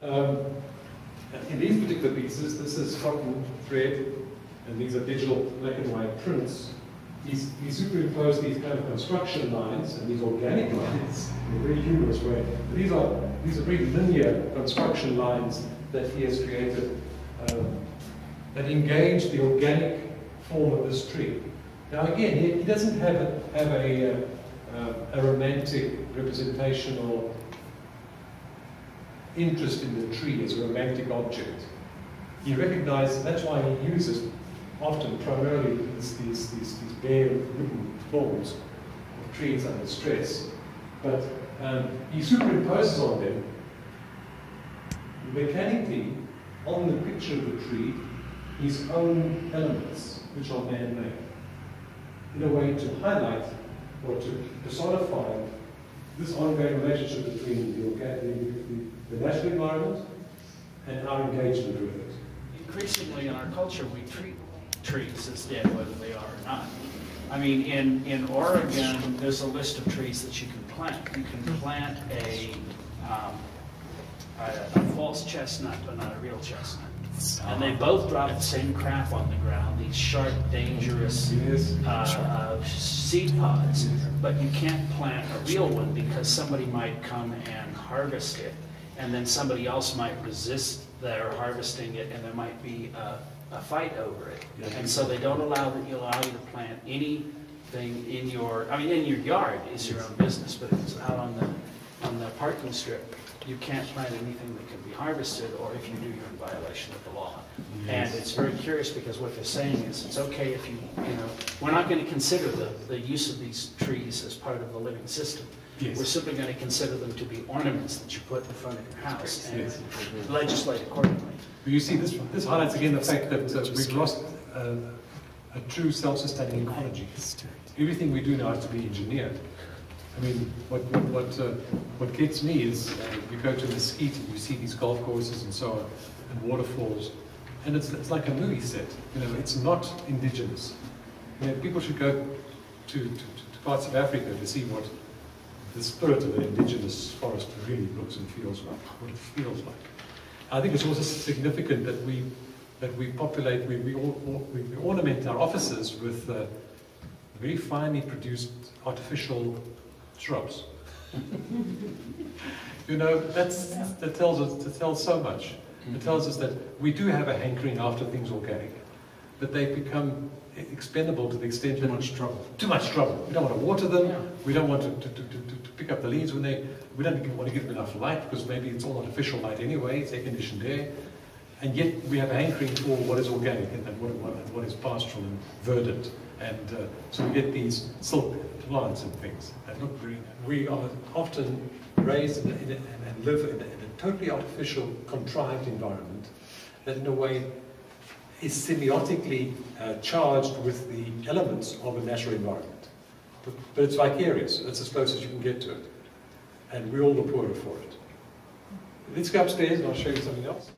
In these particular pieces, this is cotton thread, and these are digital black and white prints. He superimposed these kind of construction lines and these organic lines in a very humorous way. These are very linear construction lines that he has created that engage the organic form of this tree. Now again, he doesn't have a romantic representation or interest in the tree as a romantic object. He recognizes, that's why he uses often primarily these bare wooden forms of trees under stress. But he superimposes on them mechanically on the picture of the tree his own elements, which are man-made, in a way to highlight or to personify this ongoing relationship between the natural environment and our engagement with it. Increasingly in our culture, we treat trees as dead, whether they are or not. I mean, in Oregon, there's a list of trees that you can plant. You can plant a false chestnut, but not a real chestnut. And they both drop the same crap on the ground, these sharp, dangerous seed pods. But you can't plant a real one because somebody might come and harvest it, and then somebody else might resist their harvesting it, and there might be a fight over it. And so they don't allow you to plant anything in your, I mean, in your yard is your own business, but if it's out on the parking strip, you can't plant anything that can be harvested, or if you do, you're in violation of the law. And it's very curious because what they're saying is it's okay if you know, we're not going to consider the use of these trees as part of the living system. We're simply going to consider them to be ornaments that you put in front of your house and legislate accordingly. But you see, this highlights again the fact that we've lost a true self-sustaining ecology. Everything we do now has to be engineered. I mean, what gets me is you go to Mesquite and you see these golf courses and so on, and waterfalls, and it's like a movie set. You know, it's not indigenous. You know, people should go to parts of Africa to see what the spirit of an indigenous forest really looks and feels like, what it feels like. I think it's also significant that we populate, we ornament our offices with very finely produced artificial shrubs. You know, that tells so much. It tells us that we do have a hankering after things organic, but they become expendable to the extent that too much trouble. We don't want to water them. We don't want to pick up the leaves when we don't want to give them enough light because maybe it's all artificial light anyway. It's air-conditioned air, and yet we have a hankering for what is organic and what is pastoral and verdant, and so we get these silk plants and things that look very. We are often raised and live in a totally artificial, contrived environment that, in a way, is semiotically charged with the elements of a natural environment. But it's vicarious. It's as close as you can get to it. And we're all the poorer for it. Let's go upstairs and I'll show you something else.